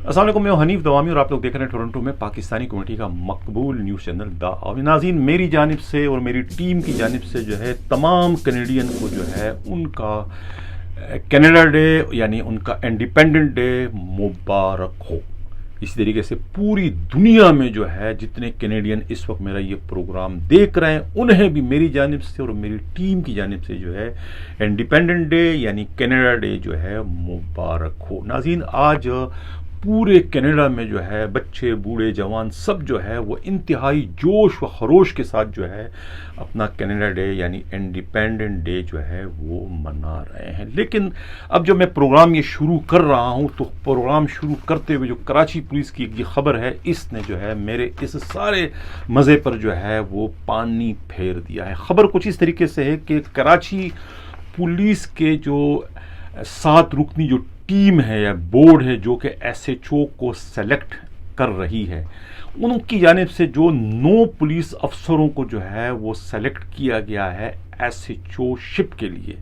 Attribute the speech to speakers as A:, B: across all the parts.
A: السلام علیکم، میں حنیف دوامی اور آپ لوگ دیکھ رہے ہیں ٹورنٹو میں پاکستانی کمیونٹی کا مقبول نیوز چینل دا آوی۔ ناظرین، میری جانب سے اور میری ٹیم کی جانب سے جو ہے تمام کینیڈین کو جو ہے ان کا کینیڈا ڈے یعنی ان کا انڈیپینڈنٹ ڈے مبارک ہو۔ اسی طریقے سے پوری دنیا میں جو ہے جتنے کینیڈین اس وقت میرا یہ پروگرام دیکھ رہے ہیں انہیں بھی میری جانب سے اور میری ٹیم کی جانب سے جو ہے انڈیپینڈنٹ ڈے یعنی کینیڈا ڈے جو ہے مبارک ہو۔ ناظرین، آج پورے کینیڈا میں جو ہے بچے بوڑھے جوان سب جو ہے وہ انتہائی جوش و خروش کے ساتھ جو ہے اپنا کینیڈا ڈے یعنی انڈیپینڈنٹ ڈے جو ہے وہ منا رہے ہیں۔ لیکن اب جو میں پروگرام یہ شروع کر رہا ہوں تو پروگرام شروع کرتے ہوئے جو کراچی پولیس کی ایک یہ خبر ہے اس نے جو ہے میرے اس سارے مزے پر جو ہے وہ پانی پھیر دیا ہے۔ خبر کچھ اس طریقے سے ہے کہ کراچی پولیس کے جو 7 رکنی جو ٹیم ہے یا بورڈ ہے جو کہ ایس ایچ او کو سلیکٹ کر رہی ہے، ان کی جانب سے جو 9 پولیس افسروں کو جو ہے وہ سلیکٹ کیا گیا ہے ایس ایچ او شپ کے لیے۔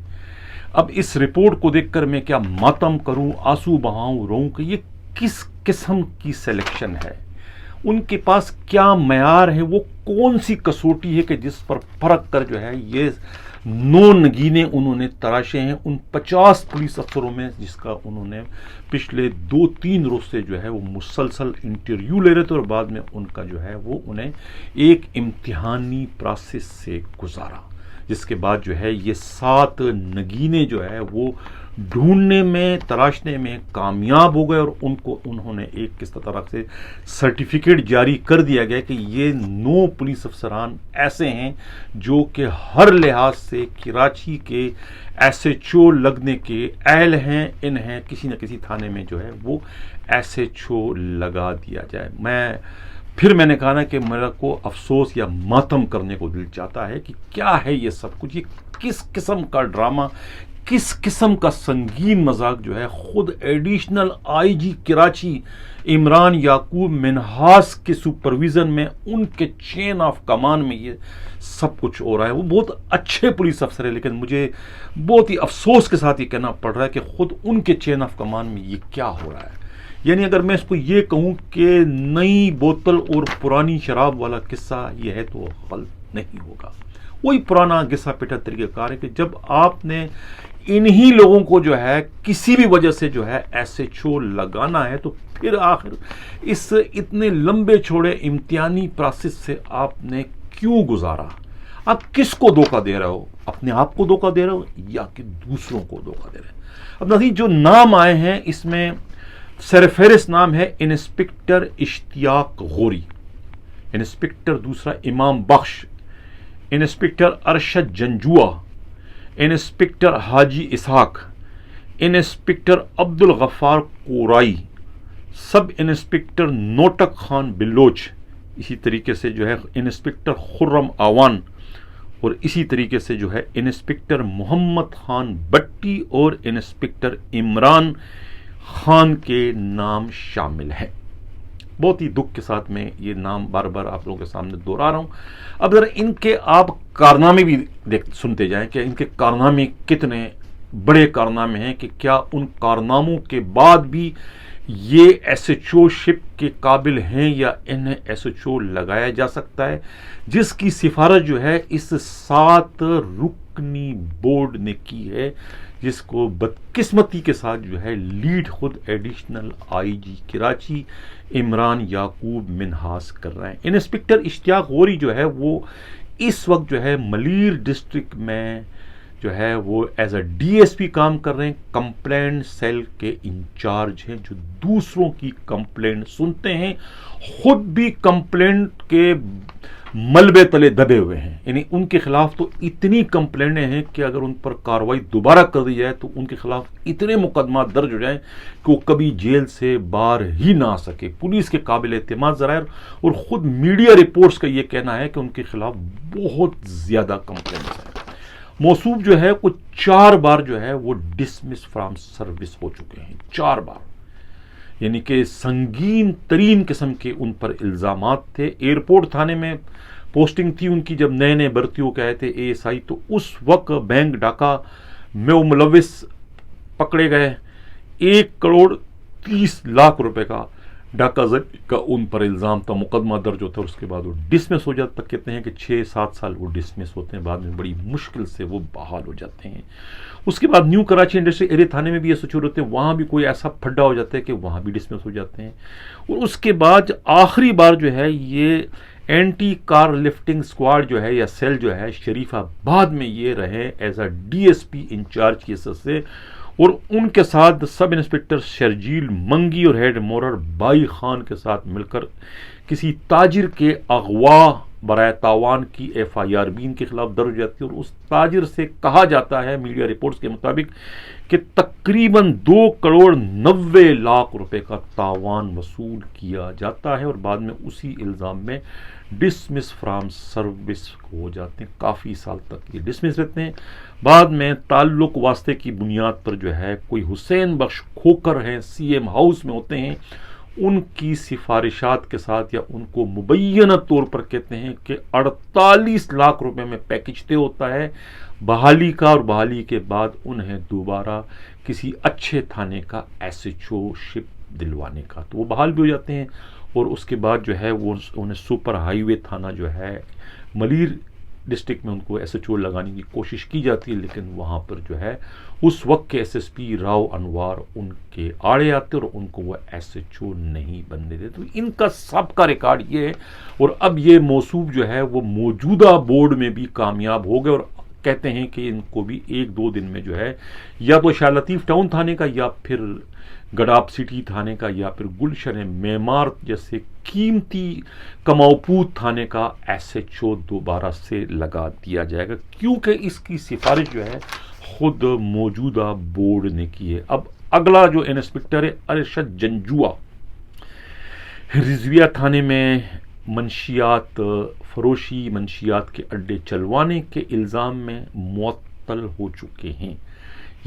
A: اب اس رپورٹ کو دیکھ کر میں کیا ماتم کروں، آنسو بہاؤں، روؤں کہ یہ کس قسم کی سلیکشن ہے، ان کے پاس کیا معیار ہے، وہ کون سی کسوٹی ہے کہ جس پر پرکھ کر جو ہے یہ 9 نگینے انہوں نے تراشے ہیں ان 50 پولیس افسروں میں، جس کا انہوں نے پچھلے 2-3 روز سے جو ہے وہ مسلسل انٹرویو لے رہے تھے اور بعد میں ان کا جو ہے وہ انہیں ایک امتحانی پروسیس سے گزارا، جس کے بعد جو ہے یہ 7 نگینے جو ہے وہ ڈھونڈنے میں تراشنے میں کامیاب ہو گئے اور ان کو انہوں نے ایک کس طرح سے سرٹیفکیٹ جاری کر دیا گیا کہ یہ 9 پولیس افسران ایسے ہیں جو کہ ہر لحاظ سے کراچی کے ایس ایچ او لگنے کے اہل ہیں، انہیں کسی نہ کسی تھانے میں جو ہے وہ ایس ایچ او لگا دیا جائے۔ میں نے کہا نا کہ میرا کو افسوس یا ماتم کرنے کو دل چاہتا ہے کہ کیا ہے یہ سب کچھ، یہ کس قسم کا ڈرامہ، کس قسم کا سنگین مذاق جو ہے خود additional I G Karachi Imran یعقوب منہاس کے سپرویژن میں ان کے چین آف کمان میں یہ سب کچھ ہو رہا ہے۔ وہ بہت اچھے پولیس افسر ہیں لیکن مجھے بہت ہی افسوس کے ساتھ یہ کہنا پڑ رہا ہے کہ خود ان کے چین آف کمان میں یہ کیا ہو رہا ہے۔ یعنی اگر میں اس کو یہ کہوں کہ نئی بوتل اور پرانی شراب والا قصہ یہ ہے تو غلط نہیں ہوگا۔ وہی پرانا گسا پیٹا طریقہ کار ہے کہ جب آپ نے انہی لوگوں کو جو ہے کسی بھی وجہ سے جو ہے ایس ایچ او لگانا ہے تو پھر آخر اس اتنے لمبے چھوڑے امتحانی پروسیس سے آپ نے کیوں گزارا؟ آپ کس کو دھوکہ دے رہے ہو؟ اپنے آپ کو دھوکہ دے رہے ہو یا کہ دوسروں کو دھوکہ دے رہے ہیں؟ اب نظیر جو نام آئے ہیں اس میں سرفہرست نام ہے انسپکٹر اشتیاق غوری، انسپکٹر دوسرا امام بخش، انسپکٹر ارشد جنجوعہ، انسپکٹر حاجی اسحاق، انسپکٹر عبد الغفار کورائی، سب انسپکٹر نوٹک خان بلوچ، اسی طریقے سے جو ہے انسپکٹر خرم آوان اور اسی طریقے سے جو ہے انسپکٹر محمد خان بٹی اور انسپکٹر عمران خان کے نام شامل ہیں۔ بہت ہی دکھ کے ساتھ میں یہ نام بار بار آپ لوگوں کے سامنے دہرا رہا ہوں۔ اب ذرا ان کے آپ کارنامے بھی سنتے جائیں کہ ان کے کارنامے کتنے بڑے کارنامے ہیں، کہ کیا ان کارناموں کے بعد بھی یہ ایس ایچ او شپ کے قابل ہیں یا انہیں ایس ایچ او لگایا جا سکتا ہے، جس کی سفارش جو ہے اس 7 رکنی بورڈ نے کی ہے، جس کو بدقسمتی کے ساتھ جو ہے لیڈ خود additional I G Karachi Imran یعقوب منہاس کر رہے ہیں۔ انسپکٹر اشتیاق غوری جو ہے وہ اس وقت جو ہے ملیر ڈسٹرکٹ میں جو ہے وہ ایز اے ڈی ایس پی کام کر رہے ہیں، کمپلینٹ سیل کے انچارج ہیں، جو دوسروں کی کمپلینٹ سنتے ہیں، خود بھی کمپلینٹ کے ملبے تلے دبے ہوئے ہیں۔ یعنی ان کے خلاف تو اتنی کمپلینٹیں ہیں کہ اگر ان پر کارروائی دوبارہ کر دی جائے تو ان کے خلاف اتنے مقدمات درج ہو جائیں کہ وہ کبھی جیل سے باہر ہی نہ آ سکے۔ پولیس کے قابل اعتماد ذرائع اور خود میڈیا رپورٹس کا یہ کہنا ہے کہ ان کے خلاف بہت زیادہ کمپلینٹس ہیں۔ موصوف جو ہے کچھ 4 بار جو ہے وہ ڈسمس فرام سروس ہو چکے ہیں، 4 بار، یعنی کہ سنگین ترین قسم کے ان پر الزامات تھے۔ ایئرپورٹ تھانے میں پوسٹنگ تھی ان کی جب نئے بھرتیوں کے آئے تھے اے ایس آئی، تو اس وقت بینک ڈاکہ میں وہ ملوث پکڑے گئے 1 کروڑ 30 لاکھ روپے کا ڈاکہ زنی کا ان پر الزام تھا، مقدمہ درج ہوتا ہے، اس کے بعد وہ ڈسمس ہو جاتا. کہتے ہیں کہ 6-7 سال وہ ڈسمس ہوتے ہیں، بعد میں بڑی مشکل سے وہ بحال ہو جاتے ہیں. اس کے بعد نیو کراچی انڈسٹری ایریا تھانے میں بھی ایسے چور ہوتے ہیں، وہاں بھی کوئی ایسا پھڈا ہو جاتا ہے کہ وہاں بھی ڈسمس ہو جاتے ہیں. اور اس کے بعد آخری بار جو ہے یہ اینٹی کار لفٹنگ اسکواڈ جو ہے یا سیل جو ہے شریف آباد میں یہ رہے ایز اے D S P in-charge cases سے، اور ان کے ساتھ سب انسپکٹر شرجیل منگی اور ہیڈ مورر بائی خان کے ساتھ مل کر کسی تاجر کے اغوا برائے تاوان کی ایف آئی آر بھی ان کے خلاف درج ہو جاتی ہے. اور اس تاجر سے کہا جاتا ہے میڈیا رپورٹس کے مطابق کہ تقریباً 2,90,00,000 روپے کا تاوان وصول کیا جاتا ہے، اور بعد میں اسی الزام میں ڈسمس فرام سروس ہو جاتے ہیں. کافی سال تک یہ ڈسمس رہتے ہیں. بعد میں تعلق واسطے کی بنیاد پر جو ہے کوئی حسین بخش کھوکر ہیں، سی ایم ہاؤس میں ہوتے ہیں، ان کی سفارشات کے ساتھ یا ان کو مبینہ طور پر کہتے ہیں کہ 48 لاکھ روپے میں پیکج طے ہوتا ہے بحالی کا، اور بحالی کے بعد انہیں دوبارہ کسی اچھے تھانے کا ایس ایچ او شپ دلوانے کا، تو وہ بحال بھی ہو جاتے ہیں. اور اس کے بعد جو ہے وہ انہیں سپر ہائی وے تھانہ جو ہے ملیر ڈسٹرکٹ میں ان کو ایس ایچ او لگانے کی کوشش کی جاتی ہے، لیکن وہاں پر جو ہے اس وقت کے ایس ایس پی راؤ انوار ان کے آڑے آتے اور ان کو وہ ایس ایچ او نہیں بننے دیتے. تو ان کا سب کا ریکارڈ یہ ہے. اور اب یہ موصوف جو ہے وہ موجودہ بورڈ میں بھی کامیاب ہو گئے، اور کہتے ہیں کہ ان کو بھی 1-2 دن میں جو ہے یا تو شاہ لطیف ٹاؤن تھانے کا یا پھر گڈاب سٹی تھانے کا یا پھر گلشن معمار جیسے قیمتی کماؤپوت تھانے کا ایس ایچ او دوبارہ سے لگا دیا جائے گا، کیونکہ اس کی سفارش جو ہے خود موجودہ بورڈ نے کی ہے. اب اگلا جو انسپکٹر ہے ارشد جنجوا، رضویہ تھانے میں منشیات فروشی، منشیات کے اڈے چلوانے کے الزام میں معطل ہو چکے ہیں.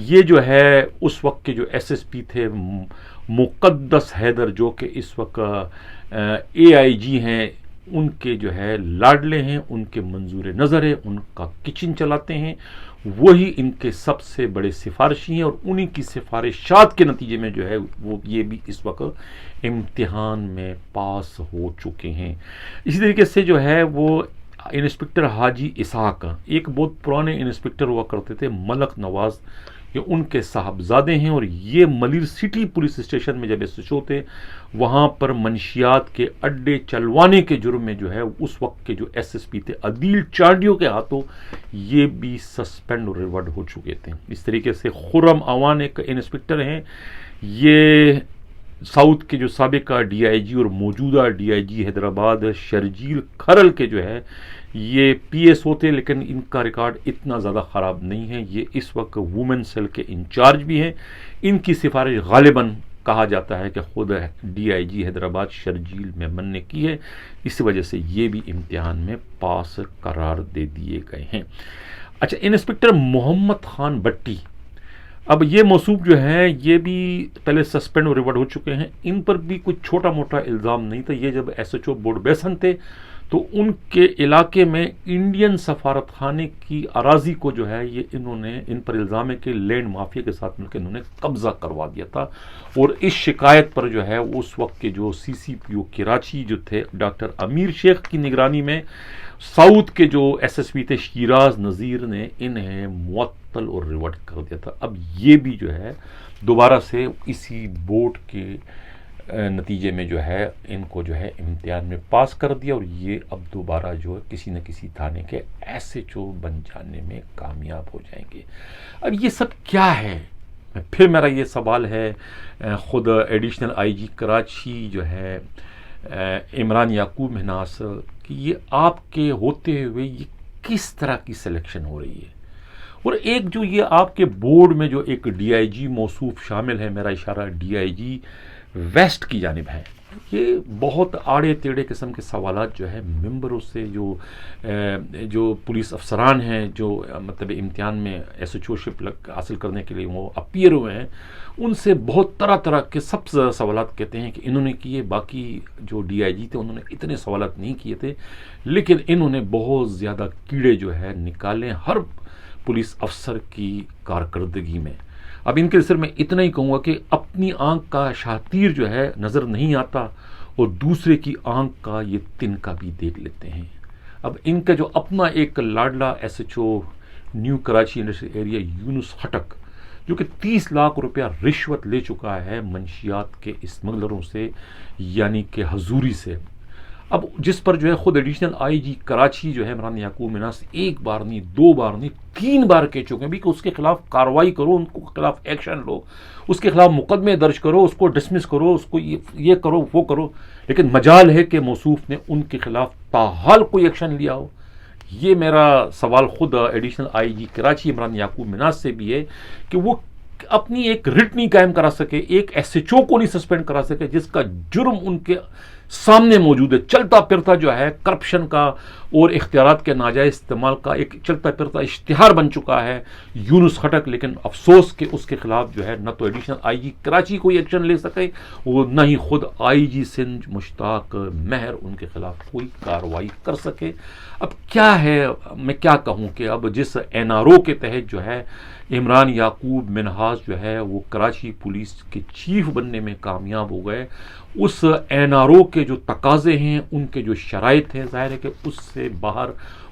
A: یہ جو ہے اس وقت کے جو ایس ایس پی تھے مقدس حیدر، جو کہ اس وقت اے آئی جی ہیں، ان کے جو ہے لاڈلے ہیں، ان کے منظور نظر ہے، ان کا کچن چلاتے ہیں، وہی ان کے سب سے بڑے سفارشی ہیں، اور انہی کی سفارشات کے نتیجے میں جو ہے وہ یہ بھی اس وقت امتحان میں پاس ہو چکے ہیں. اسی طریقے سے جو ہے وہ انسپکٹر حاجی اسحاق، ایک بہت پرانے انسپکٹر ہوا کرتے تھے، ملک نواز، یہ ان کے صاحبزادے ہیں، اور یہ ملیر سٹی پولیس اسٹیشن میں جب ایس ایچ او تھے وہاں پر منشیات کے اڈے چلوانے کے جرم میں جو ہے اس وقت کے جو ایس ایس پی تھے عدیل چانڈیو کے ہاتھوں یہ بھی سسپینڈ اور ریورڈ ہو چکے تھے. اس طریقے سے خرم اوان ایک انسپکٹر ہیں، یہ ساؤتھ کے جو سابقہ ڈی آئی جی اور موجودہ ڈی آئی جی حیدرآباد شرجیل کھرل کے جو ہے یہ پی ایس ہوتے، لیکن ان کا ریکارڈ اتنا زیادہ خراب نہیں ہے. یہ اس وقت وومن سیل کے انچارج بھی ہیں. ان کی سفارش غالباً کہا جاتا ہے کہ خود ڈی آئی جی حیدرآباد شرجیل میمن نے کی ہے، اس وجہ سے یہ بھی امتحان میں پاس قرار دے دیے گئے ہیں. اچھا، انسپکٹر محمد خان بٹی، اب یہ موصوف جو ہیں یہ بھی پہلے سسپینڈ اور ریورڈ ہو چکے ہیں. ان پر بھی کچھ چھوٹا موٹا الزام نہیں تھا. یہ جب ایس ایچ او بورڈ بیسن تھے تو ان کے علاقے میں انڈین سفارت خانے کی اراضی کو جو ہے یہ انہوں نے، ان پر الزام ہے کہ لینڈ مافیا کے ساتھ مل کے انہوں نے قبضہ کروا دیا تھا. اور اس شکایت پر جو ہے اس وقت کے جو سی سی پی او کراچی جو تھے ڈاکٹر امیر شیخ کی نگرانی میں ساؤتھ کے جو ایس ایس پی تھے شیراز نذیر نے انہیں معطل اور ریورٹ کر دیا تھا. اب یہ بھی جو ہے دوبارہ سے اسی بورڈ کے نتیجے میں جو ہے ان کو جو ہے امتحان میں پاس کر دیا، اور یہ اب دوبارہ جو ہے کسی نہ کسی تھانے کے ایس ایچ او بن جانے میں کامیاب ہو جائیں گے. اب یہ سب کیا ہے؟ پھر میرا یہ سوال ہے خود ایڈیشنل آئی جی کراچی جو ہے عمران یعقوب منہاس کہ یہ آپ کے ہوتے ہوئے یہ کس طرح کی سلیکشن ہو رہی ہے؟ اور ایک جو یہ آپ کے بورڈ میں جو ایک ڈی آئی جی موصوف شامل ہے، میرا اشارہ ڈی آئی جی ویسٹ کی جانب ہے، یہ بہت آڑے ٹیڑھے قسم کے سوالات جو ہے ممبروں سے، جو پولیس افسران ہیں جو مطلب امتحان میں ایس ایچ او شپ حاصل کرنے کے لیے وہ اپیئر ہوئے ہیں، ان سے بہت طرح طرح کے سب سے زیادہ سوالات کہتے ہیں کہ انہوں نے کیے. باقی جو ڈی آئی جی تھے انہوں نے اتنے سوالات نہیں کیے تھے، لیکن انہوں نے بہت زیادہ کیڑے جو ہے نکالے ہر پولیس افسر کی کارکردگی میں. اب ان کے صرف میں اتنا ہی کہوں گا کہ اپنی آنکھ کا شاطیر جو ہے نظر نہیں آتا اور دوسرے کی آنکھ کا یہ تنکا بھی دیکھ لیتے ہیں. اب ان کا جو اپنا ایک لاڈلا S H O new Karachi industrial area Younis ہٹک، جو کہ 30 لاکھ روپیہ رشوت لے چکا ہے منشیات کے اسمگلروں سے، یعنی کہ حضوری سے. اب جس پر جو ہے خود ایڈیشنل آئی جی کراچی جو ہے عمران یعقوب مناس ایک بار نہیں، 2 بار نہیں، 3 بار کہہ چکے ہیں بھی کہ اس کے خلاف کارروائی کرو، ان کے خلاف ایکشن لو، اس کے خلاف مقدمے درج کرو، اس کو ڈسمس کرو، اس کو یہ کرو وہ کرو. لیکن مجال ہے کہ موصوف نے ان کے خلاف تاحال کوئی ایکشن لیا ہو. یہ میرا سوال خود additional I G Karachi Imran یعقوب مناس سے بھی ہے کہ وہ اپنی ایک رٹ نہیں قائم کرا سکے، ایک ایس ایچ او کو نہیں سسپینڈ کرا سکے جس کا جرم ان کے سامنے موجود ہے. چلتا پھرتا جو ہے کرپشن کا اور اختیارات کے ناجائز استعمال کا ایک چلتا پھرتا اشتہار بن چکا ہے یونس ہٹک. لیکن افسوس کہ اس کے خلاف جو ہے نہ تو ایڈیشنل آئی جی کراچی کوئی ایکشن لے سکے اور نہ ہی خود آئی جی سندھ مشتاق مہر ان کے خلاف کوئی کارروائی کر سکے. اب کیا ہے، میں کیا کہوں کہ اب جس این آر او کے تحت جو ہے عمران یعقوب منہاس جو ہے وہ کراچی پولیس کے چیف بننے میں کامیاب ہو گئے، اس این آر او کے جو تقاضے ہیں، ان کے جو شرائط ہیں، ظاہر ہے کہ اس سے باہر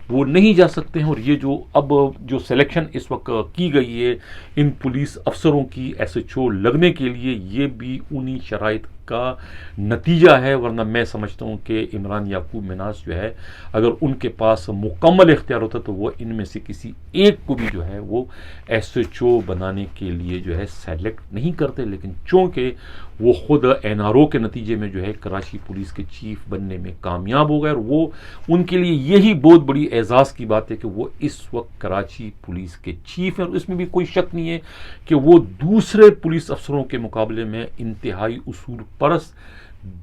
A: وہ نہیں جا سکتے ہیں. اور یہ جو اب جو سلیکشن اس وقت کی گئی ہے ان پولیس افسروں کی ایس ایچ او لگنے کے لیے، یہ بھی انہی شرائط کا نتیجہ ہے. ورنہ میں سمجھتا ہوں کہ عمران یعقوب مناس جو ہے اگر ان کے پاس مکمل اختیار ہوتا تو وہ ان میں سے کسی ایک کو بھی جو ہے وہ ایس ایچ او بنانے کے لیے جو ہے سیلیکٹ نہیں کرتے. لیکن چونکہ وہ خود این آر او کے نتیجے میں جو ہے کراچی پولیس کے چیف بننے میں کامیاب ہو گئے، اور وہ ان کے لیے یہی بہت بڑی اعزاز کی بات ہے کہ وہ اس وقت کراچی پولیس کے چیف ہیں. اور اس میں بھی کوئی شک نہیں ہے کہ وہ دوسرے پولیس افسروں کے مقابلے میں انتہائی اصول پرست،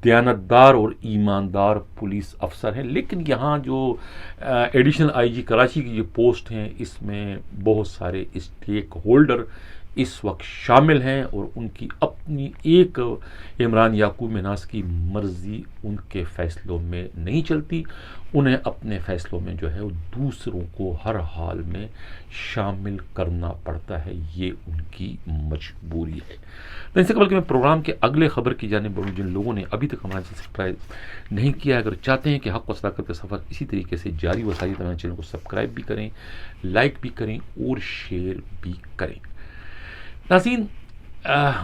A: دیانتدار اور ایماندار پولیس افسر ہیں. لیکن یہاں جو ایڈیشنل آئی جی کراچی کی جو پوسٹ ہیں اس میں بہت سارے اسٹیک ہولڈر اس وقت شامل ہیں، اور ان کی اپنی ایک عمران یعقوب مناس کی مرضی ان کے فیصلوں میں نہیں چلتی. انہیں اپنے فیصلوں میں جو ہے وہ دوسروں کو ہر حال میں شامل کرنا پڑتا ہے، یہ ان کی مجبوری ہے. تو ان سے قبل کہ میں پروگرام کے اگلے خبر کی جانب بڑھوں، جن لوگوں نے ابھی تک ہمارے چینل سبسکرائب نہیں کیا، اگر چاہتے ہیں کہ حق و صداقت کا سفر اسی طریقے سے جاری و ساری، تو ہمارے چینل کو سبسکرائب بھی کریں، لائک بھی کریں اور شیئر بھی کریں. ناظرین،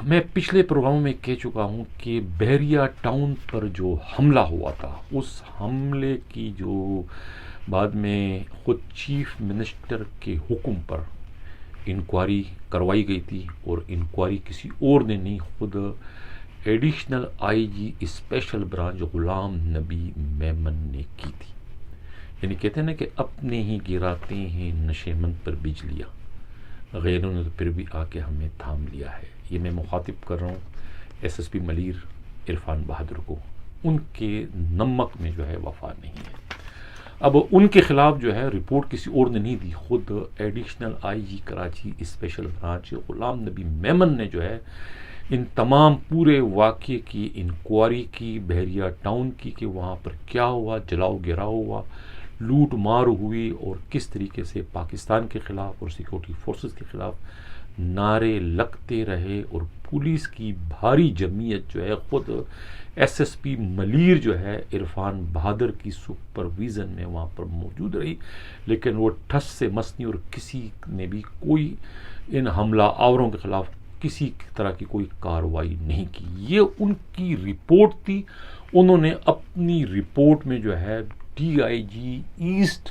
A: میں پچھلے پروگراموں میں کہہ چکا ہوں کہ بحریہ ٹاؤن پر جو حملہ ہوا تھا، اس حملے کی جو بعد میں خود چیف منسٹر کے حکم پر انکوائری کروائی گئی تھی، اور انکوائری کسی اور نے نہیں، خود additional I G special branch Ghulam Nabi Memon نے کی تھی. یعنی کہتے ہیں نا کہ اپنے ہی گراتے ہیں نشے مند پر بجلیاں، غیروں نے تو پھر بھی آ کے ہمیں تھام لیا ہے. یہ میں مخاطب کر رہا ہوں S S P Malir Irfan Bahadur کو. ان کے نمک میں جو ہے وفا نہیں ہے. اب ان کے خلاف جو ہے رپورٹ کسی اور نے نہیں دی، خود additional I G Karachi special branch Ghulam Nabi Memon نے جو ہے ان تمام پورے واقعے کی انکوائری کی، بحریہ ٹاؤن کی، کہ وہاں پر کیا ہوا، جلاؤ گراؤ ہوا، لوٹ مار ہوئی، اور کس طریقے سے پاکستان کے خلاف اور سیکورٹی فورسز کے خلاف نعرے لگتے رہے. اور پولیس کی بھاری جمعیت جو ہے خود ایس ایس پی ملیر جو ہے عرفان بہادر کی سپرویژن میں وہاں پر موجود رہی، لیکن وہ ٹھس سے مس نہیں، اور کسی نے بھی کوئی ان حملہ آوروں کے خلاف کسی طرح کی کوئی کارروائی نہیں کی. یہ ان کی رپورٹ تھی. انہوں نے اپنی رپورٹ میں جو ہے D I G east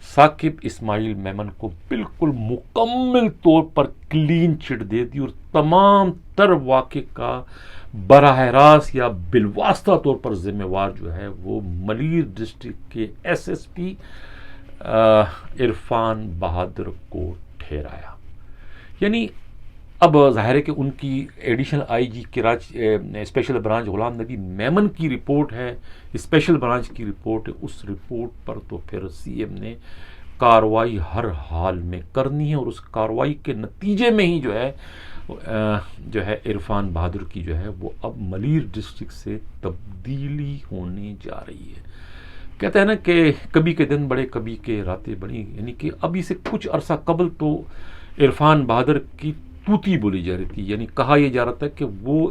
A: Saqib Ismail Memon کو بالکل مکمل طور پر کلین چٹ دے دی، اور تمام تر واقعے کا براہ راست یا بالواسطہ طور پر ذمہ وار جو ہے وہ ملیر ڈسٹرکٹ کے S S P Irfan Bahadur کو ٹھہرایا. یعنی اب ظاہر ہے کہ ان کی additional I G Karachi special branch Ghulam Nabi Memon کی رپورٹ ہے، اسپیشل برانچ کی رپورٹ ہے. اس رپورٹ پر تو پھر سی ایم نے کارروائی ہر حال میں کرنی ہے، اور اس کارروائی کے نتیجے میں ہی جو ہے عرفان بہادر کی جو ہے وہ اب ملیر ڈسٹرکٹ سے تبدیلی ہونے جا رہی ہے. کہتے ہیں نا کہ کبھی کے دن بڑے کبھی کے راتیں بڑی، یعنی کہ ابھی سے کچھ عرصہ قبل تو عرفان بہادر کی توتی بولی جا رہی تھی. یعنی کہا یہ جا رہا تھا کہ وہ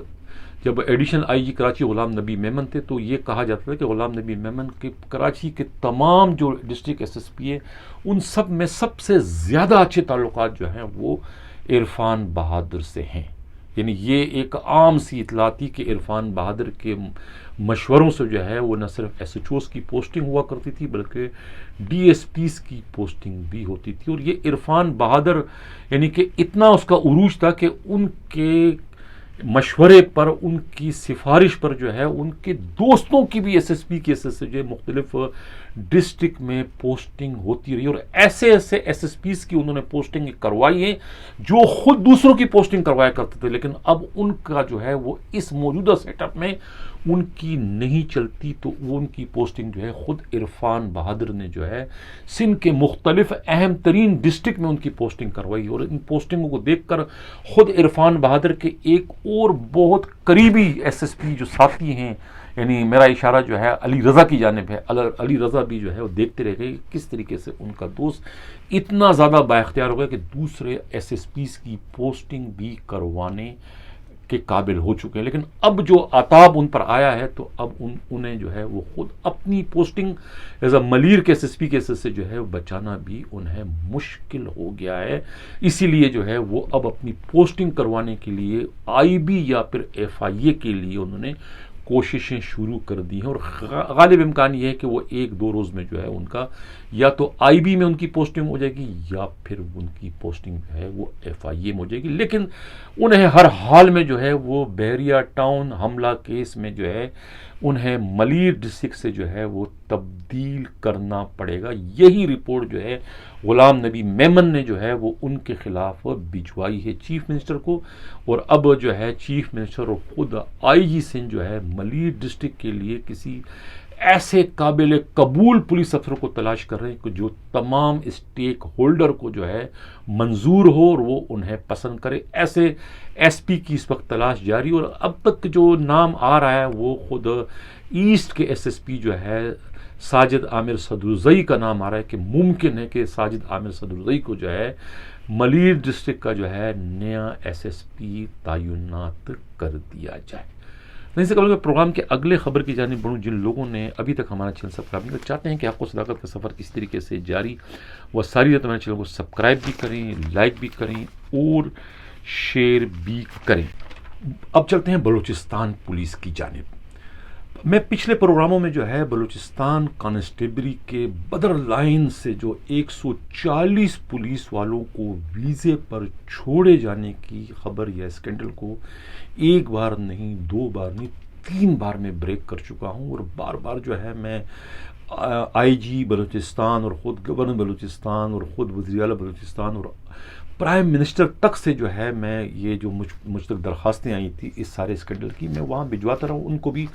A: جب additional I G Karachi Ghulam Nabi Memon تھے تو یہ کہا جاتا تھا کہ غلام نبی میمن کے کراچی کے تمام جو ڈسٹرکٹ ایس ایس پی ہے ان سب میں سب سے زیادہ اچھے تعلقات جو ہیں وہ عرفان بہادر سے ہیں. یعنی یہ ایک عام سی اطلاع تھی کہ عرفان بہادر کے مشوروں سے جو ہے وہ نہ صرف ایس ایچ اوز کی پوسٹنگ ہوا کرتی تھی بلکہ ڈی ایس پیز کی پوسٹنگ بھی ہوتی تھی. اور یہ عرفان بہادر یعنی کہ اتنا اس کا عروج تھا کہ ان کے مشورے پر، ان کی سفارش پر جو ہے ان کے دوستوں کی بھی ایس ایس پی کی ایس ایس جو مختلف ڈسٹرکٹ میں پوسٹنگ ہوتی رہی. اور ایسے ایسے ایس ایس پیز کی انہوں نے پوسٹنگ کروائی ہیں جو خود دوسروں کی پوسٹنگ کروایا کرتے تھے، لیکن اب ان کا جو ہے وہ اس موجودہ سیٹ اپ میں ان کی نہیں چلتی. تو وہ ان کی پوسٹنگ جو ہے خود عرفان بہادر نے جو ہے سندھ کے مختلف اہم ترین ڈسٹرکٹ میں ان کی پوسٹنگ کروائی. اور ان پوسٹنگوں کو دیکھ کر خود عرفان بہادر کے ایک اور بہت قریبی ایس ایس پی جو ساتھی ہیں، یعنی میرا اشارہ جو ہے علی رضا کی جانب ہے، علی رضا بھی جو ہے وہ دیکھتے رہ گئے کس طریقے سے ان کا دوست اتنا زیادہ با اختیار ہو گیا کہ دوسرے ایس ایس پیز کی پوسٹنگ بھی کروانے کے قابل ہو چکے ہیں. لیکن اب جو آتاب ان پر آیا ہے تو اب انہیں جو ہے وہ خود اپنی پوسٹنگ ایز اے ملیر کے ایس ایس پی کیسز سے جو ہے بچانا بھی انہیں مشکل ہو گیا ہے. اسی لیے جو ہے وہ اب اپنی پوسٹنگ کروانے کے لیے آئی بی یا پھر ایف آئی اے کے لیے انہوں نے کوششیں شروع کر دی ہیں. اور غالب امکان یہ ہے کہ وہ 1-2 روز میں جو ہے ان کا یا تو آئی بی میں ان کی پوسٹنگ ہو جائے گی یا پھر ان کی پوسٹنگ جو ہے وہ ایف آئی اے میں ہو جائے گی. لیکن انہیں ہر حال میں جو ہے وہ بحریہ ٹاؤن حملہ کیس میں جو ہے انہیں ملیر ڈسٹرکٹ سے جو ہے وہ تبدیل کرنا پڑے گا. یہی رپورٹ جو ہے غلام نبی میمن نے جو ہے وہ ان کے خلاف بھجوائی ہے چیف منسٹر کو. اور اب جو ہے چیف منسٹر اور خود آئی جی سندھ جو ہے ملیر ڈسٹرکٹ کے لیے کسی ایسے قابل قبول پولیس افسر کو تلاش کر رہے ہیں کہ جو تمام اسٹیک ہولڈر کو جو ہے منظور ہو اور وہ انہیں پسند کرے. ایسے ایس پی کی اس وقت تلاش جاری. اور اب تک جو نام آ رہا ہے وہ خود ایسٹ کے ایس ایس پی جو ہے ساجد عامر صدرزئی کا نام آ رہا ہے کہ ممکن ہے کہ ساجد عامر صدرزئی کو جو ہے ملیر ڈسٹرکٹ کا جو ہے نیا ایس ایس پی تعینات کر دیا جائے. نہیں سے کہ پروگرام کے اگلے خبر کی جانب بڑھوں. جن لوگوں نے ابھی تک ہمارا چینل سبسکرائب نہیں کیا چاہتے ہیں کہ حق و صداقت کا سفر کس طریقے سے جاری وہ ساری رات ہمارے چینل کو سبسکرائب بھی کریں، لائک بھی کریں اور شیئر بھی کریں. اب چلتے ہیں بلوچستان پولیس کی جانب. میں پچھلے پروگراموں میں جو ہے بلوچستان کانسٹیبری کے بدر لائن سے جو 140 پولیس والوں کو ویزے پر چھوڑے جانے کی خبر یا اسکینڈل کو ایک بار نہیں، 2 بار نہیں، 3 بار میں بریک کر چکا ہوں. اور بار بار جو ہے میں آئی جی بلوچستان اور خود گورنر بلوچستان اور خود وزیر اعلیٰ بلوچستان اور پرائم منسٹر تک سے جو ہے میں یہ جو مجھ تک درخواستیں آئی تھی اس سارے اسکینڈل کی میں وہاں بھجواتا رہا ہوں، ان کو بھی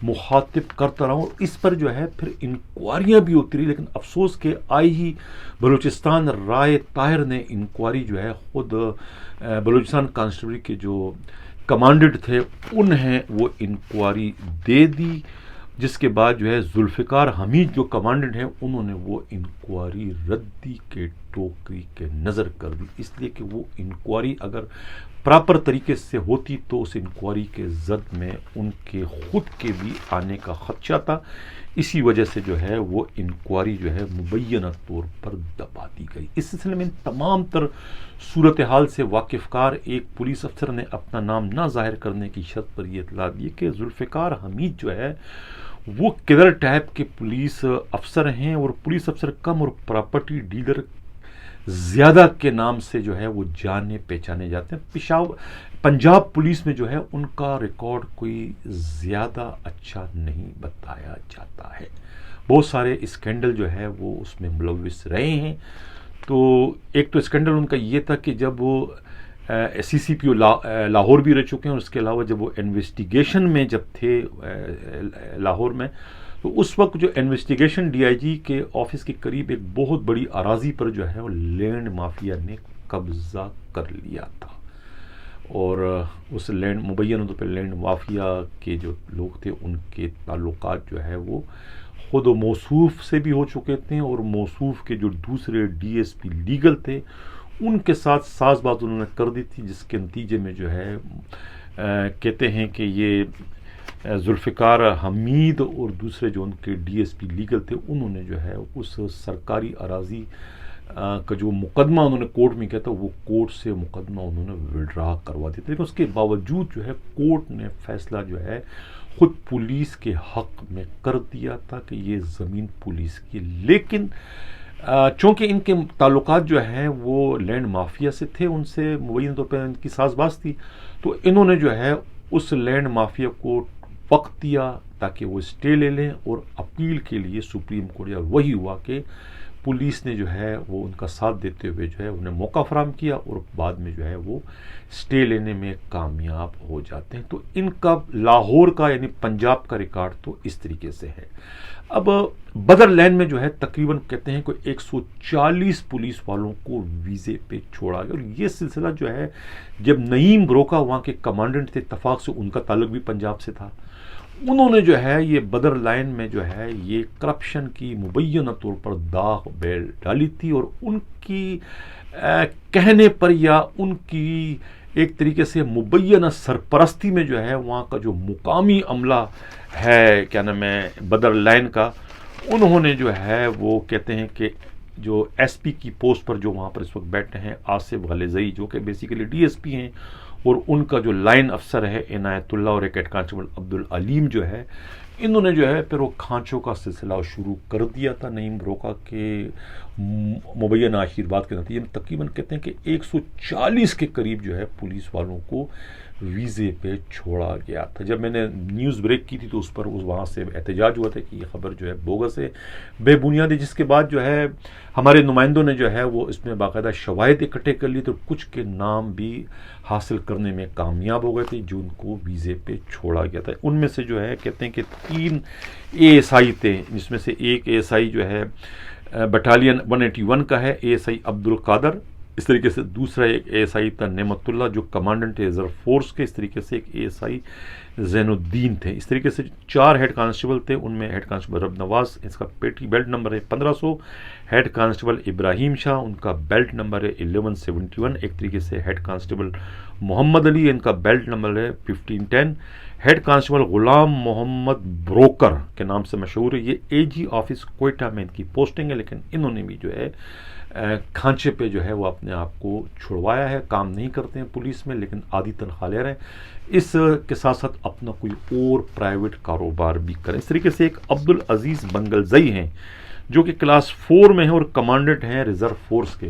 A: مخاطب کرتا رہا ہوں. اس پر جو ہے پھر انکوائریاں بھی ہوتی رہی. لیکن افسوس کہ آئی جی بلوچستان رائے طاہر نے انکوائری جو ہے خود بلوچستان کانسٹیبری کے جو کمانڈنٹ تھے انہیں وہ انکوائری دے دی، جس کے بعد جو ہے ذوالفقار حمید جو کمانڈنٹ ہیں انہوں نے وہ انکوائری ردی کے ٹوکری کے نظر کر دی. اس لیے کہ وہ انکوائری اگر پراپر طریقے سے ہوتی تو اس انکوائری کے زد میں ان کے خود کے بھی آنے کا خدشہ تھا. اسی وجہ سے جو ہے وہ انکوائری جو ہے مبینہ طور پر دبا دی گئی. اس سلسلے میں تمام تر صورتحال سے واقف کار ایک پولیس افسر نے اپنا نام نہ ظاہر کرنے کی شرط پر یہ اطلاع دی کہ ذوالفقار حمید جو ہے وہ کدھر ٹائپ کے پولیس افسر ہیں اور پولیس افسر کم اور پراپرٹی ڈیلر زیادہ کے نام سے جو ہے وہ جانے پہچانے جاتے ہیں. پنجاب پولیس میں جو ہے ان کا ریکارڈ کوئی زیادہ اچھا نہیں بتایا جاتا ہے. بہت سارے اسکینڈل جو ہے وہ اس میں ملوث رہے ہیں. تو ایک تو اسکینڈل ان کا یہ تھا کہ جب وہ سی سی پی او لاہور بھی رہ چکے ہیں اور اس کے علاوہ جب وہ انویسٹیگیشن میں جب تھے لاہور میں تو اس وقت جو انویسٹیگیشن ڈی آئی جی کے آفس کے قریب ایک بہت بڑی اراضی پر جو ہے وہ لینڈ مافیا نے قبضہ کر لیا تھا. اور اس لینڈ مبینہ طور پہ لینڈ مافیا کے جو لوگ تھے ان کے تعلقات جو ہے وہ خود و موصوف سے بھی ہو چکے تھے اور موصوف کے جو دوسرے ڈی ایس پی لیگل تھے ان کے ساتھ ساز باز انہوں نے کر دی تھی، جس کے نتیجے میں جو ہے کہتے ہیں کہ یہ ذوالفقار حمید اور دوسرے جو ان کے ڈی ایس پی لیگل تھے، انہوں نے جو ہے اس سرکاری اراضی کا جو مقدمہ انہوں نے کورٹ میں کیا تھا، وہ کورٹ سے مقدمہ انہوں نے وڈرا کروا دیا تھا، لیکن اس کے باوجود جو ہے کورٹ نے فیصلہ جو ہے خود پولیس کے حق میں کر دیا تھا کہ یہ زمین پولیس کی، لیکن چونکہ ان کے تعلقات جو ہیں وہ لینڈ مافیا سے تھے، ان سے مبینہ طور پر ان کی ساز باز تھی، تو انہوں نے جو ہے اس لینڈ مافیا کو وقت دیا تاکہ وہ اسٹے لے لیں، اور اپیل کے لیے سپریم کورٹ، یا وہی ہوا کہ پولیس نے جو ہے وہ ان کا ساتھ دیتے ہوئے جو ہے انہیں موقع فراہم کیا، اور بعد میں جو ہے وہ اسٹے لینے میں کامیاب ہو جاتے ہیں۔ تو ان کا لاہور کا یعنی پنجاب کا ریکارڈ تو اس طریقے سے ہے۔ اب بدر لینڈ میں جو ہے تقریباً کہتے ہیں کہ 140 پولیس والوں کو ویزے پہ چھوڑا گیا، اور یہ سلسلہ جو ہے جب نعیم بروکا وہاں کے کمانڈنٹ تھے، اتفاق سے ان کا تعلق بھی پنجاب سے تھا، انہوں نے جو ہے یہ بدر لائن میں جو ہے یہ کرپشن کی مبینہ طور پر داغ بیل ڈالی تھی، اور ان کی کہنے پر یا ان کی ایک طریقے سے مبینہ سرپرستی میں جو ہے وہاں کا جو مقامی عملہ ہے کیا نام ہے بدر لائن کا، انہوں نے جو ہے وہ کہتے ہیں کہ جو ایس پی کی پوسٹ پر جو وہاں پر اس وقت بیٹھے ہیں آصف غالزئی، جو کہ بیسیکلی ڈی ایس پی ہیں، اور ان کا جو لائن افسر ہے عنایت اللہ اور ایک ہیڈ کانسٹیبل عبدالعلیم جو ہے، انہوں نے جو ہے پھر وہ کھانچوں کا سلسلہ شروع کر دیا تھا نعیم بروکا کے مبینہ آشیرواد کے نتیجے میں۔ تقریباً کہتے ہیں کہ 140 کے قریب جو ہے پولیس والوں کو ویزے پہ چھوڑا گیا تھا۔ جب میں نے نیوز بریک کی تھی تو اس پر وہاں سے احتجاج ہوا تھا کہ یہ خبر جو ہے بوگس ہے، بے بنیاد ہے، جس کے بعد جو ہے ہمارے نمائندوں نے جو ہے وہ اس میں باقاعدہ شواہد اکٹھے کر لی، تو کچھ کے نام بھی حاصل کرنے میں کامیاب ہو گئے تھے جو ان کو ویزے پہ چھوڑا گیا تھا۔ ان میں سے جو ہے کہتے ہیں کہ 3 اے ایس آئی تھے، جس میں سے ایک اے ایس آئی جو ہے بٹالین 181 کا ہے، اے ایس آئی عبد القادر، اس طریقے سے دوسرا ایک اے ایس آئی تھا نعمت اللہ جو کمانڈنٹ ریزرو فورس کے، اس طریقے سے ایک اے ایس آئی زین الدین تھے، اس طریقے سے 4 ہیڈ کانسٹیبل تھے، ان میں ہیڈ کانسٹیبل رب نواز، اس کا پیٹی بیلٹ نمبر ہے 1500، ہیڈ کانسٹیبل ابراہیم شاہ، ان کا بیلٹ نمبر ہے 1171، ایک طریقے سے ہیڈ کانسٹیبل محمد علی، ان کا بیلٹ نمبر ہے 1510، ہیڈ کانسٹیبل غلام محمد بروکر کے نام سے مشہور ہے، یہ اے جی آفس کوئٹہ میں ان کی پوسٹنگ ہے، لیکن انہوں نے بھی جو ہے کھانچے پہ جو ہے وہ اپنے آپ کو چھڑوایا ہے، کام نہیں کرتے ہیں پولیس میں لیکن آدھی تنخواہ لے رہے ہیں، اس کے ساتھ ساتھ اپنا کوئی اور پرائیویٹ کاروبار بھی کریں۔ اس طریقے سے ایک عبدالعزیز بنگلزئی ہیں جو کہ کلاس 4 میں ہیں اور کمانڈنٹ ہیں ریزرو فورس کے،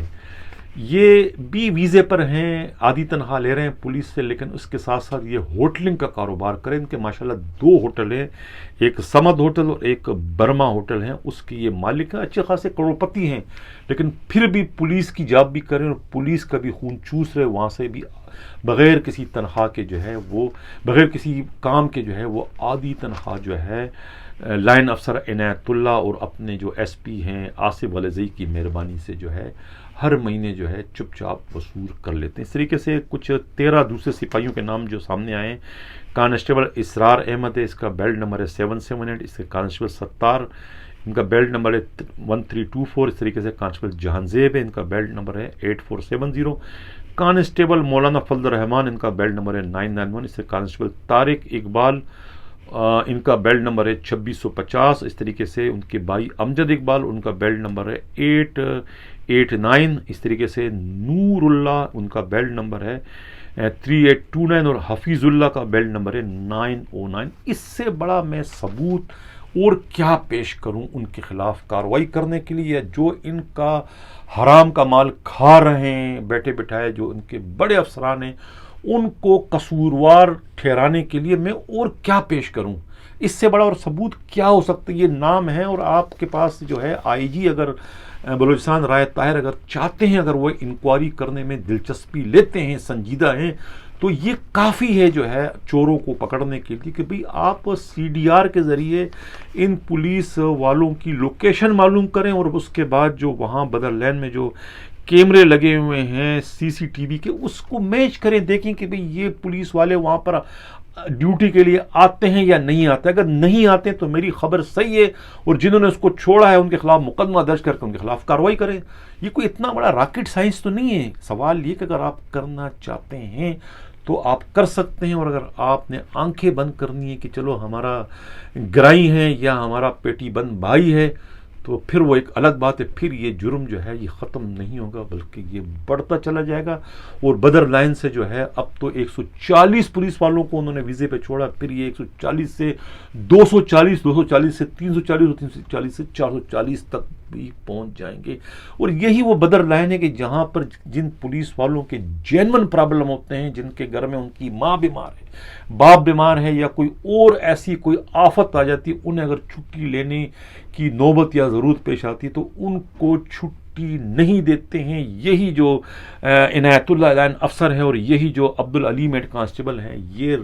A: یہ بھی ویزے پر ہیں، آدھی تنخواہ لے رہے ہیں پولیس سے، لیکن اس کے ساتھ ساتھ یہ ہوٹلنگ کا کاروبار کریں۔ ان کے ماشاءاللہ 2 ہوٹل ہیں، ایک سمد ہوٹل اور ایک برما ہوٹل ہیں، اس کے یہ مالک ہیں، اچھے خاصے کروڑپتی ہیں، لیکن پھر بھی پولیس کی جاب بھی کریں اور پولیس کا بھی خون چوس رہے، وہاں سے بھی بغیر کسی تنخواہ کے جو ہے وہ بغیر کسی کام کے جو ہے وہ آدھی تنخواہ جو ہے لائن افسر عنایت اللہ اور اپنے جو ایس پی ہیں آصف غالزئی کی مہربانی سے جو ہے ہر مہینے جو ہے چپ چاپ وصول کر لیتے ہیں۔ اس طریقے سے کچھ 13 دوسرے سپاہیوں کے نام جو سامنے آئے ہیں، کانسٹیبل اسرار احمد ہے، اس کا بیلٹ نمبر ہے 778، اس کے کانسٹیبل ستار، ان کا بیلٹ نمبر ہے 1324، اس طریقے سے کانسٹیبل جہانزیب ہے، ان کا بیلٹ نمبر ہے 8470، کانسٹیبل مولانا فضل الرحمان، ان کا بیلٹ نمبر ہے 991، اس سے کانسٹیبل طارق اقبال، ان کا بیلٹ نمبر ہے 2650، اس طریقے سے ان کے بھائی امجد اقبال، ان کا بیلٹ نمبر ہے 889، اس طریقے سے نور اللہ، ان کا بیلٹ نمبر ہے 3829، اور حفیظ اللہ کا بیلٹ نمبر ہے 909۔ اس سے بڑا میں ثبوت اور کیا پیش کروں ان کے خلاف کارروائی کرنے کے لیے، جو ان کا حرام کا مال کھا رہے ہیں بیٹھے بٹھائے، جو ان کے بڑے افسران ہیں، ان کو قصوروار ٹھہرانے کے لیے میں اور کیا پیش کروں؟ اس سے بڑا اور ثبوت کیا ہو سکتا ہے؟ یہ نام ہے، اور آپ کے پاس جو ہے آئی جی اگر بلوچستان رائے طاہر اگر چاہتے ہیں، اگر وہ انکوائری کرنے میں دلچسپی لیتے ہیں، سنجیدہ ہیں، تو یہ کافی ہے جو ہے چوروں کو پکڑنے کے لیے کہ بھئی آپ سی ڈی آر کے ذریعے ان پولیس والوں کی لوکیشن معلوم کریں، اور اس کے بعد جو وہاں بدر لین میں جو کیمرے لگے ہوئے ہیں سی سی ٹی وی کے، اس کو میچ کریں، دیکھیں کہ بھئی یہ پولیس والے وہاں پر ڈیوٹی کے لیے آتے ہیں یا نہیں آتے. اگر نہیں آتے تو میری خبر صحیح ہے اور جنہوں نے اس کو چھوڑا ہے ان کے خلاف مقدمہ درج کر کے ان کے خلاف کارروائی کریں. یہ کوئی اتنا بڑا راکٹ سائنس تو نہیں ہے. سوال یہ کہ اگر آپ کرنا چاہتے ہیں تو آپ کر سکتے ہیں، اور اگر آپ نے آنکھیں بند کرنی ہے کہ چلو ہمارا گرائی ہے یا ہمارا پیٹی بند بھائی ہے، تو پھر وہ ایک الگ بات ہے. پھر یہ جرم جو ہے یہ ختم نہیں ہوگا بلکہ یہ بڑھتا چلا جائے گا. اور بدر لائن سے جو ہے اب تو 140 پولیس والوں کو انہوں نے ویزے پہ چھوڑا، پھر یہ 140 سے 240، 240 سے 340 اور 340 سے 440 تک بھی پہنچ جائیں گے. اور یہی وہ بدر لائن ہے کہ جہاں پر جن پولیس والوں کے جینون پرابلم ہوتے ہیں، جن کے گھر میں ان کی ماں بیمار ہے، باپ بیمار ہے، یا کوئی اور ایسی کوئی آفت آ جاتی ہے، انہیں اگر چھٹی لینے کی نوبت یا ضرورت پیش آتی تو ان کو چھٹی نہیں دیتے ہیں. یہی جو عنایت اللہ لائن افسر ہے اور یہی جو عبدالعلیم ہیڈ کانسٹیبل ہیں، یہ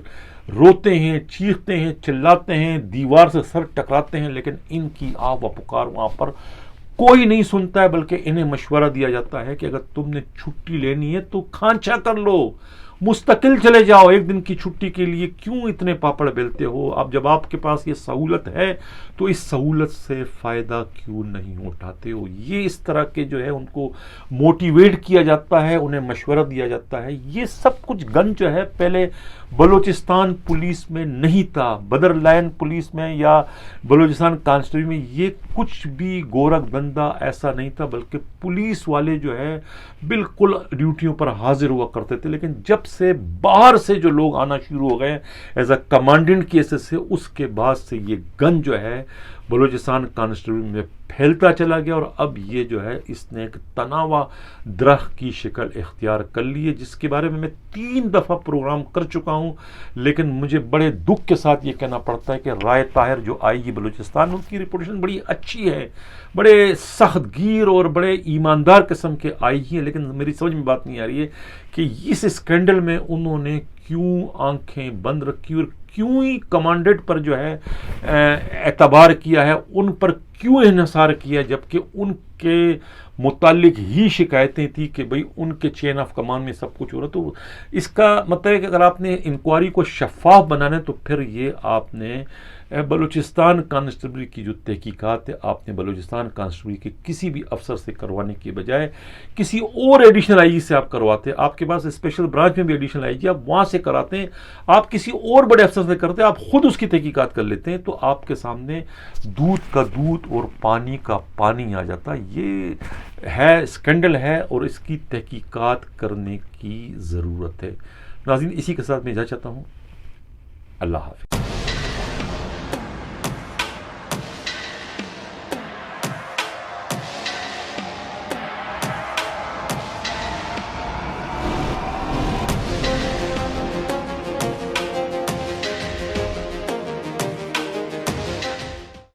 A: روتے ہیں، چیختے ہیں، چلاتے ہیں، دیوار سے سر ٹکراتے ہیں، لیکن ان کی آہ و پکار وہاں پر کوئی نہیں سنتا ہے. بلکہ انہیں مشورہ دیا جاتا ہے کہ اگر تم نے چھٹی لینی ہے تو کھانچا کر لو، مستقل چلے جاؤ. ایک دن کی چھٹی کے لیے کیوں اتنے پاپڑ بیلتے ہو؟ اب جب آپ کے پاس یہ سہولت ہے تو اس سہولت سے فائدہ کیوں نہیں اٹھاتے ہو؟ یہ اس طرح کے جو ہے ان کو موٹیویٹ کیا جاتا ہے، انہیں مشورہ دیا جاتا ہے. یہ سب کچھ گن جو ہے پہلے بلوچستان پولیس میں نہیں تھا، بدر لائن پولیس میں یا بلوچستان کانسٹیبل میں یہ کچھ بھی گورکھ دھندا ایسا نہیں تھا، بلکہ پولیس والے جو ہے بالکل ڈیوٹیوں پر حاضر ہوا کرتے تھے. لیکن جب سے باہر سے جو لوگ آنا شروع ہو گئے ایز اے کمانڈنٹ کی حیثیت سے، اس کے بعد سے یہ گن جو ہے بلوچستان کانسٹیبل میں پھیلتا چلا گیا، اور اب یہ جو ہے اس نے ایک تناوع درخت کی شکل اختیار کر لی ہے، جس کے بارے میں 3 دفعہ پروگرام کر چکا ہوں. لیکن مجھے بڑے دکھ کے ساتھ یہ کہنا پڑتا ہے کہ رائے طاہر جو آئی گی بلوچستان، ان کی ریپوٹیشن بڑی اچھی ہے، بڑے سخت گیر اور بڑے ایماندار قسم کے آئی ہیں. لیکن میری سمجھ میں بات نہیں آ رہی ہے کہ اس اسکینڈل میں انہوں نے کیوں آنکھیں بند رکھی اور کیوں ہی کمانڈنٹ پر جو ہے اعتبار کیا ہے، ان پر کیوں انحصار کیا، جبکہ ان کے متعلق ہی شکایتیں تھیں کہ بھئی ان کے چین آف کمان میں سب کچھ ہو رہا. تو اس کا مطلب ہے کہ اگر آپ نے انکوائری کو شفاف بنانا ہے تو پھر یہ آپ نے بلوچستان کانسٹیبل کی جو تحقیقات ہے، آپ نے بلوچستان کانسٹیبل کے کسی بھی افسر سے کروانے کے بجائے کسی اور ایڈیشنل آئی جی سے آپ کرواتے. آپ کے پاس اسپیشل برانچ میں بھی ایڈیشنل آئی جی، آپ وہاں سے کراتے ہیں. آپ کسی اور بڑے افسر سے کرتے ہیں، آپ خود اس کی تحقیقات کر لیتے ہیں، تو آپ کے سامنے دودھ کا دودھ اور پانی کا پانی آ جاتا. یہ ہے اسکینڈل ہے اور اس کی تحقیقات کرنے کی ضرورت ہے. ناظرین، اسی کے ساتھ میں اجازت چاہتا ہوں. اللہ حافظ.